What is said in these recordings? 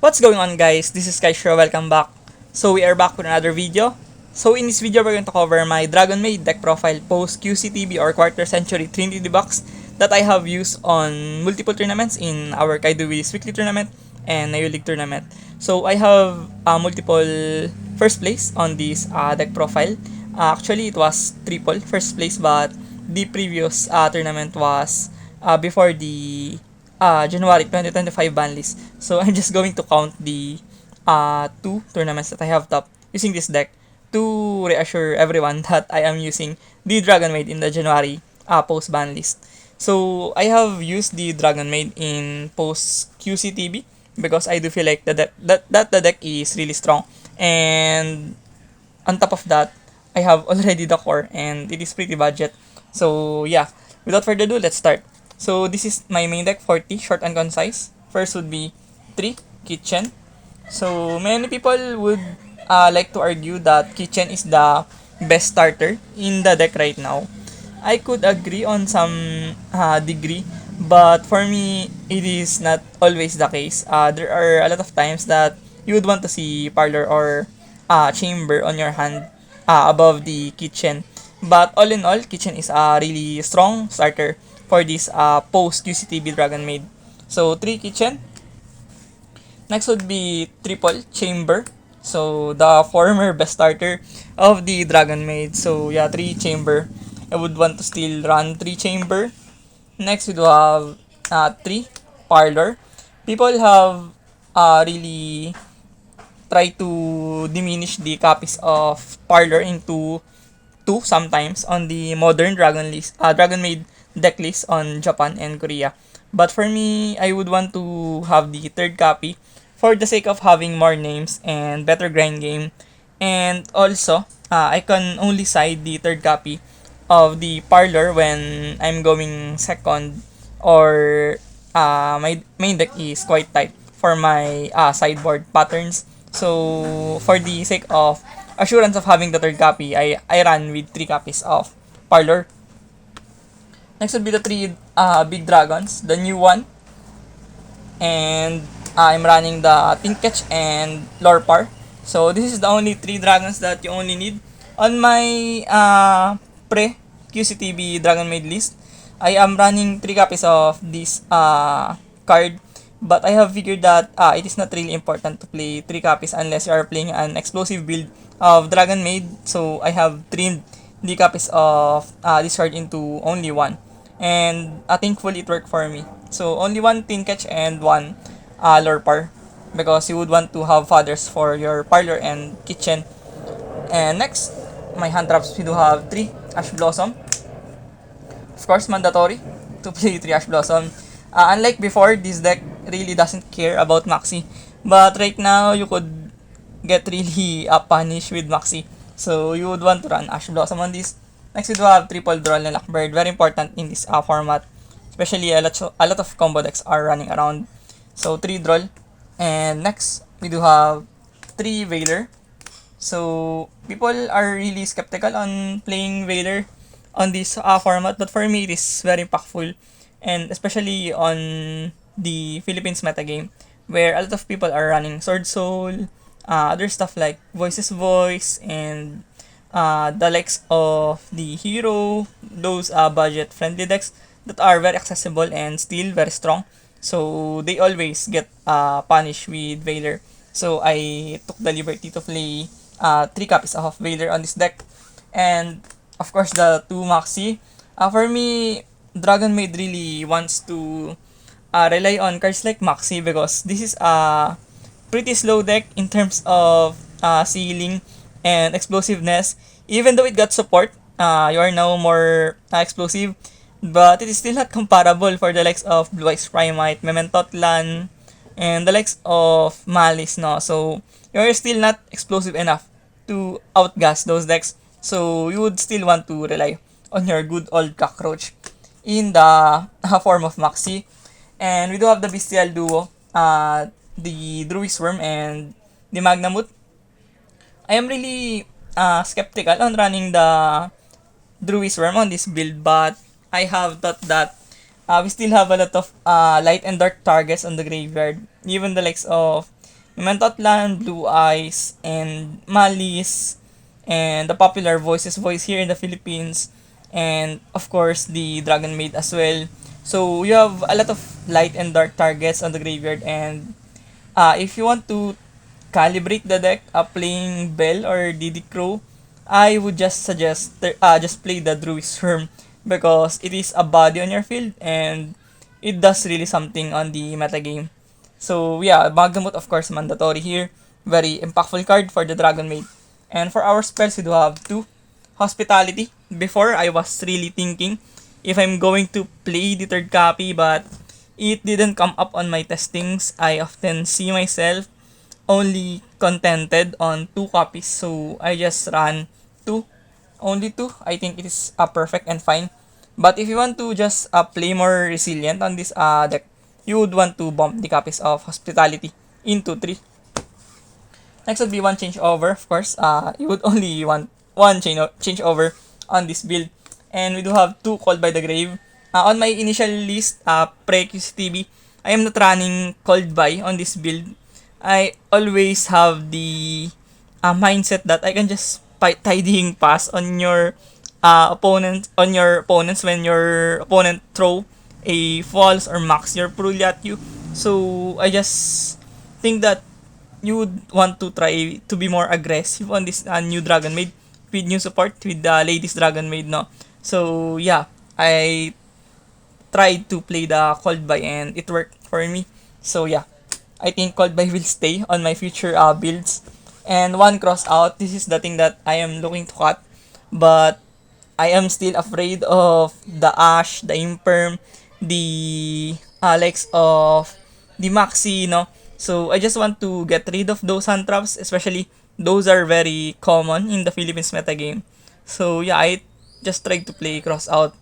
What's going on, guys? This is Kaishra, welcome back. So we are back with another video. So in this video we're going to cover my Dragonmaid deck profile post QCTB or quarter century Trinity box that I have used on multiple tournaments in our Kaido Willis weekly tournament and Nayo League tournament. So I have multiple first place on this deck profile. Actually it was triple first place, but the previous tournament was before the January 2025 Banlist. So I'm just going to count the two tournaments that I have top using this deck to reassure everyone that I am using the Dragonmaid in the January post Banlist. So I have used the Dragonmaid in post QCTB because I do feel like that the deck is really strong, and on top of that I have already the core and it is pretty budget. So yeah, without further ado, let's start. So this is my main deck, 40, short and concise. First would be 3, Kitchen. So many people would like to argue that Kitchen is the best starter in the deck right now. I could agree on some degree, but for me, it is not always the case. There are a lot of times that you would want to see Parlor or Chamber on your hand above the Kitchen. But all in all, Kitchen is a really strong starter for this post QCTB Dragonmaid. So 3 Kitchen. Next would be triple Chamber. So the former best starter of the Dragonmaid. So yeah, 3 Chamber. I would want to still run 3 Chamber. Next we do have 3 Parlor. People have really tried to diminish the copies of Parlor into 2 sometimes on the modern Dragonmaid deck list on Japan and Korea. But for me, I would want to have the third copy for the sake of having more names and better grind game. And also, I can only side the third copy of the Parlor when I'm going second, or my main deck is quite tight for my sideboard patterns. So for the sake of assurance of having the third copy, I ran with 3 copies of Parlor. Next would be the 3 big dragons, the new one. And I'm running the Tinketch and Lorpar. So this is the only 3 dragons that you only need on my pre QCTB Dragonmaid list. I am running 3 copies of this card, but I have figured that it is not really important to play 3 copies unless you are playing an explosive build of Dragonmaid. So I have trimmed the copies of this card into only 1. And thankfully it worked for me. So only 1 Tinketch and 1 Lorpar, because you would want to have fathers for your Parlor and Kitchen. And next, my hand traps, we do have 3 Ash Blossom. Of course, mandatory to play 3 Ash Blossom. Unlike before, this deck really doesn't care about Maxi. But right now, you could get really punished with Maxi. So you would want to run Ash Blossom on this. Next, we do have triple Droll and Lockbird. Very important in this format. Especially a lot of combo decks are running around. So 3 Droll. And next, we do have 3 Veiler. So people are really skeptical on playing Veiler on this format, but for me it is very impactful, and especially on the Philippines metagame where a lot of people are running Sword Soul, other stuff like Voices Voice, and the likes of the Hero, those budget friendly decks that are very accessible and still very strong. So they always get punished with Veiler. So I took the liberty to play 3 copies of Veiler on this deck. And of course the 2 Maxi. For me, Dragonmaid really wants to rely on cards like Maxi because this is a pretty slow deck in terms of sealing and explosiveness. Even though it got support, you are now more explosive, but it is still not comparable for the likes of Blue Eyes Primite, Mementotlan, and the likes of Malice, no? So you're still not explosive enough to outgas those decks. So you would still want to rely on your good old cockroach in the form of Maxi. And we do have the Bestial Duo, the Druid Worm and the Magnamut. I am really skeptical on running the Druid Worm on this build, but I have thought that we still have a lot of light and dark targets on the graveyard. Even the likes of Land, Blue Eyes, and Malice, and the popular Voices voice here in the Philippines, and of course the Dragonmaid as well. So you have a lot of light and dark targets on the graveyard, and if you want to calibrate the deck playing Bell or DD Crow, I would just suggest just play the Druid Swarm because it is a body on your field and it does really something on the metagame. So yeah, Magamut of course mandatory here. Very impactful card for the Dragon Maid. And for our spells, we do have two. Hospitality. Before, I was really thinking if I'm going to play the third copy, but it didn't come up on my testings. I often see myself only contented on two copies, so I just ran two. Only two. I think it is perfect and fine. But if you want to just play more resilient on this deck, you would want to bump the copies of Hospitality into 3. Next would be one changeover, of course. You would only want one changeover on this build. And we do have two Called by the Grave. On my initial list, pre-QCTB, I am not running Called by on this build. I always have the mindset that I can just tidying pass on your opponents when your opponent throw a false or max your Puruli at you. So I just think that you would want to try to be more aggressive on this new Dragon Maid with new support with the latest Dragon Maid, no. So yeah, I tried to play the Cold Buy and it worked for me. So yeah, I think Cold Buy will stay on my future builds. And one cross out, this is the thing that I am looking to cut, but I am still afraid of the Ash, the Imperm, the Alex of the Maxi, no? So I just want to get rid of those hand traps, especially those are very common in the Philippines metagame. So yeah, I just tried to play cross out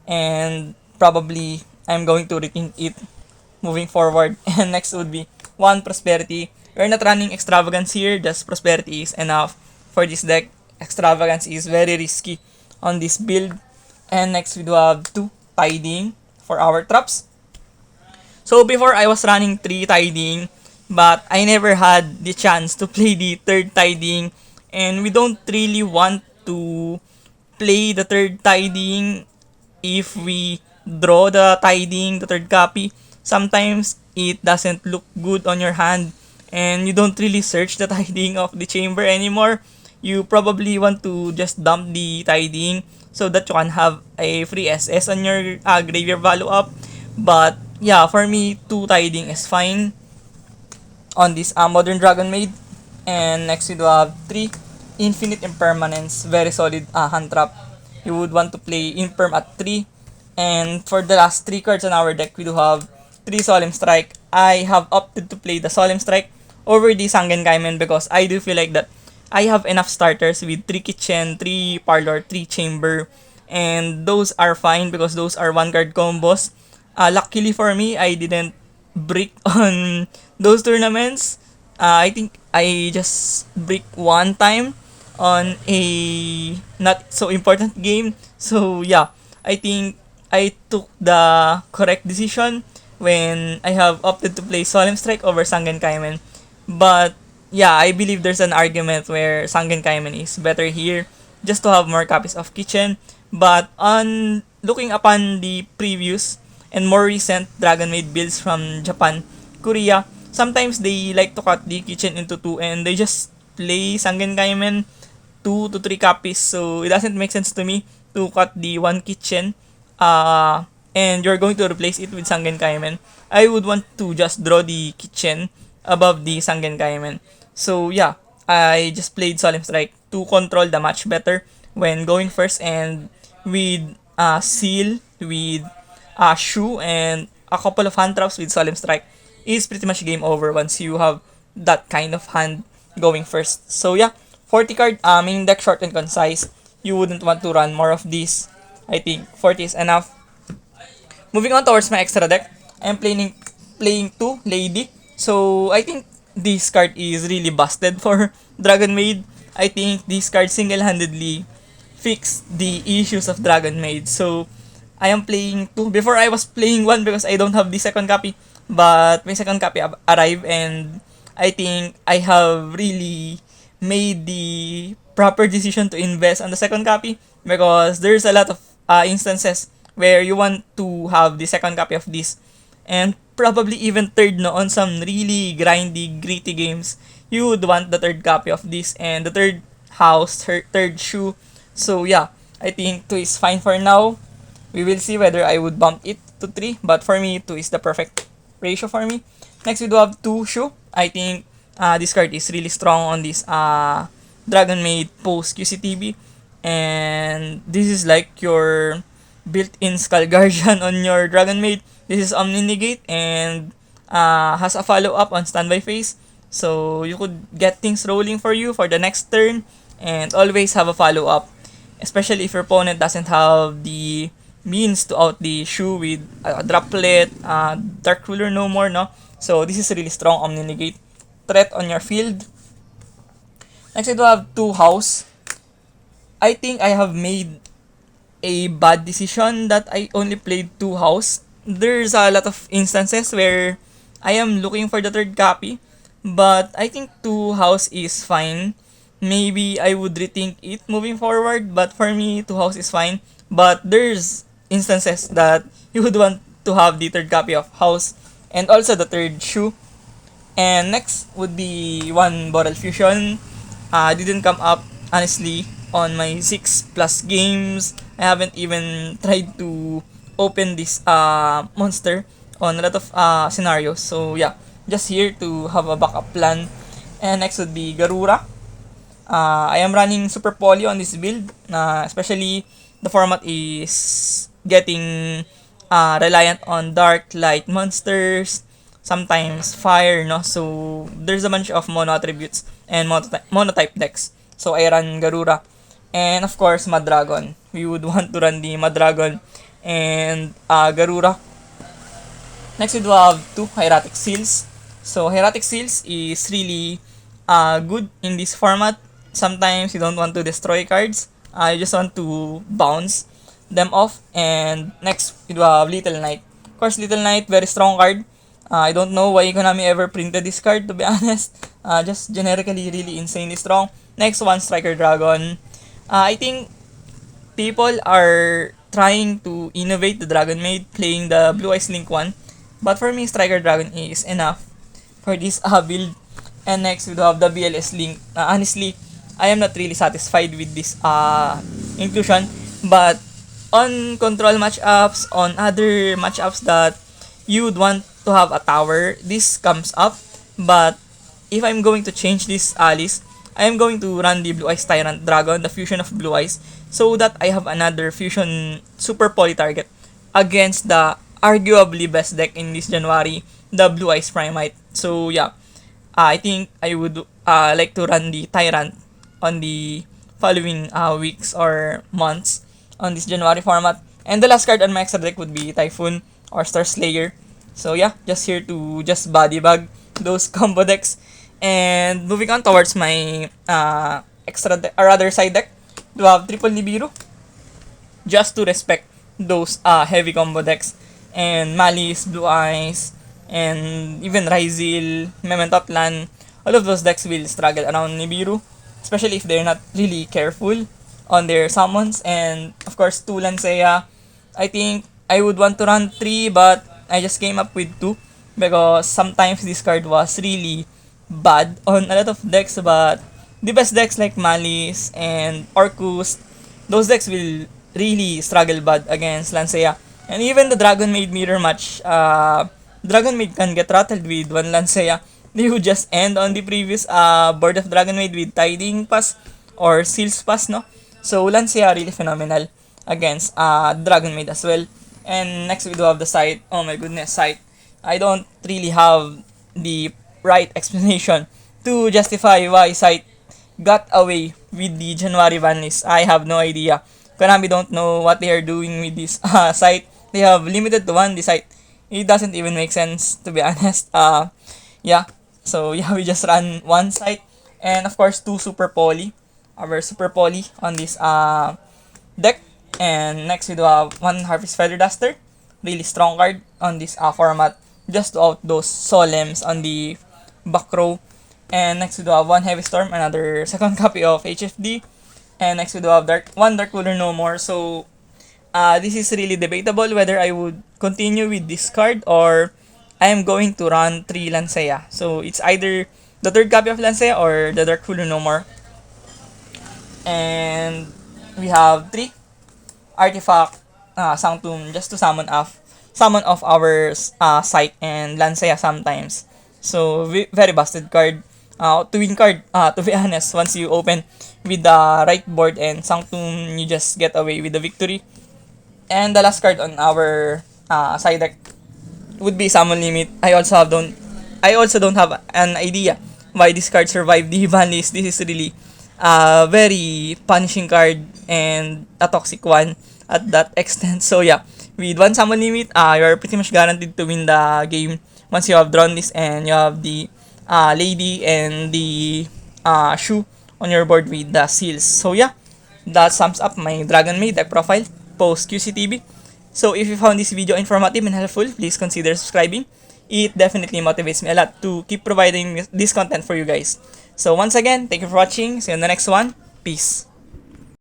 and probably I'm going to rethink it moving forward. And next would be one Prosperity. We're not running Extravagance here, just Prosperity is enough for this deck. Extravagance is very risky on this build. And next we do have two Tidying for our traps. So before I was running 3 Tidying, but I never had the chance to play the third Tidying, and we don't really want to play the third Tidying if we draw the Tidying, the third copy. Sometimes it doesn't look good on your hand and you don't really search the Tidying of the chamber anymore. You probably want to just dump the Tidying so that you can have a free SS on your graveyard value up. But yeah, for me, 2 Tidying is fine on this Modern Dragon Maid. And next we do have 3 Infinite Impermanence, very solid hand trap. You would want to play Imperm at 3. And for the last 3 cards on our deck, we do have 3 Solemn Strike. I have opted to play the Solemn Strike over the Sangen Kaimen because I do feel like that I have enough starters with 3 Kitchen, 3 Parlor, 3 Chamber. And those are fine because those are 1 card combos. Luckily for me, I didn't brick on those tournaments. I think I just brick one time on a not so important game. So yeah, I think I took the correct decision when I have opted to play Solemn Strike over Sangen Kaimen. But yeah, I believe there's an argument where Sangen Kaimen is better here just to have more copies of Kitchen. But on looking upon the previous and more recent Dragon Maid builds from Japan, Korea, sometimes they like to cut the Kitchen into 2 and they just play Sangen Kaimen 2 to 3 copies. So it doesn't make sense to me to cut the 1 Kitchen and you're going to replace it with Sangen Kaimen. I would want to just draw the Kitchen above the Sangen Kaimen. So yeah, I just played Solemn Strike to control the match better when going first, and with Seal, with Shoe, and a couple of hand traps with Solemn Strike is pretty much game over once you have that kind of hand going first. So yeah, 40 card main deck, short and concise. You wouldn't want to run more of these. I think 40 is enough. Moving on towards my extra deck, I'm playing 2 Lady. So I think this card is really busted for Dragon Maid. I think this card single-handedly fixed the issues of Dragon Maid. So I am playing 2. Before I was playing 1 because I don't have the second copy. But my second copy arrived and I think I have really made the proper decision to invest on the second copy, because there's a lot of instances where you want to have the second copy of this, and probably even third, no, on some really grindy, gritty games. You would want the third copy of this and the third house, third shoe. So yeah, I think 2 is fine for now. We will see whether I would bump it to 3, but for me 2 is the perfect ratio for me. Next we do have 2 shoe. I think this card is really strong on this Dragonmaid post QCTB, and this is like your built-in Skull Guardian on your Dragonmaid. This is Omni Negate and has a follow-up on standby phase, so you could get things rolling for you for the next turn, and always have a follow-up, especially if your opponent doesn't have the means to out the shoe with a droplet, dark ruler no more, no? So this is really strong Omni Negate threat on your field. Next, I do have 2 house. I think I have made a bad decision that I only played 2 house. There's a lot of instances where I am looking for the third copy, but I think 2 house is fine. Maybe I would rethink it moving forward, but for me 2 house is fine. But there's instances that you would want to have the third copy of house and also the third shoe. And next would be 1 Boral Fusion. Didn't come up honestly on my 6 plus games. I haven't even tried to open this monster on a lot of scenarios. So yeah, just here to have a backup plan. And next would be Garura. I am running Super Poly on this build, especially the format is getting reliant on dark light monsters, sometimes fire, no? So there's a bunch of mono attributes and monotype decks. So I run Garura. And of course, Madragon. We would want to run the Madragon and Garura. Next, we do have 2 Hieratic Seals. So Hieratic Seals is really good in this format. Sometimes you don't want to destroy cards. You just want to bounce them off. And next, we do have Little Knight. Of course, Little Knight, very strong card. I don't know why Konami ever printed this card, to be honest. Just generically really insanely strong. Next one, Striker Dragon. I think people are trying to innovate the Dragonmaid, playing the Blue Eyes Link one. But for me, Striker Dragon is enough for this build. And next, we do have the BLS Link. Honestly, I am not really satisfied with this inclusion. But on control matchups, on other matchups that you would want to have a tower, this comes up. But if I'm going to change this list, I am going to run the Blue Eyes Tyrant Dragon, the fusion of Blue Eyes, so that I have another fusion super poly target against the arguably best deck in this January, the Blue Eyes Primite. So yeah, I think I would like to run the Tyrant on the following weeks or months on this January format. And the last card on my extra deck would be Typhoon or Star Slayer. So yeah, just here to just body bag those combo decks. And moving on towards my extra deck, or rather side deck, to have Triple Nibiru, just to respect those heavy combo decks. And Malice, Blue Eyes, and even Ryzil, Memento Plan, all of those decks will struggle around Nibiru, especially if they're not really careful on their summons. And of course, 2 Lancea. I think I would want to run 3, but I just came up with 2 because sometimes this card was really bad on a lot of decks, but the best decks like Malice and Orcus, those decks will really struggle bad against Lancea. And even the Dragonmaid mirror match, Dragonmaid can get rattled with 1 Lancea. They would just end on the previous board of Dragonmaid with Tiding Pass or Seals Pass, no? So Lancea really phenomenal against Dragonmaid as well. And next we do have the Sight. Oh my goodness, Sight. I don't really have the right explanation to justify why Sight got away with the January Banlist. I have no idea. Konami don't know what they are doing with this Sight. They have limited to 1 the Sight. It doesn't even make sense, to be honest. Yeah. So yeah, we just run 1 Sight. And of course 2 Super Poly. Our Super Poly on this deck. And next we do have 1 Harvest Feather Duster. Really strong card on this format, just to out those Solemns on the back row. And next we do have one Heavy Storm, another second copy of HFD. And next we do have one Dark Ruler No More. So this is really debatable whether I would continue with this card or I am going to run 3 Lancea. So it's either the third copy of Lancea or the Dark Ruler No More. And we have 3 Artifact Sanctum just to summon off our site and Lancea sometimes. So very busted card. To win card, to be honest, once you open with the right board and Sanctum, you just get away with the victory. And the last card on our side deck would be Summon Limit. I also don't have an idea why this card survived the Banlist. This is really a very punishing card and a toxic one at that extent. So yeah, with one Summon Limit, you're pretty much guaranteed to win the game once you have drawn this and you have the lady and the shoe on your board with the seals. So yeah, that sums up my Dragonmaid deck profile post QCTB. So if you found this video informative and helpful, please consider subscribing. It definitely motivates me a lot to keep providing this content for you guys. So once again, thank you for watching. See you in the next one. Peace.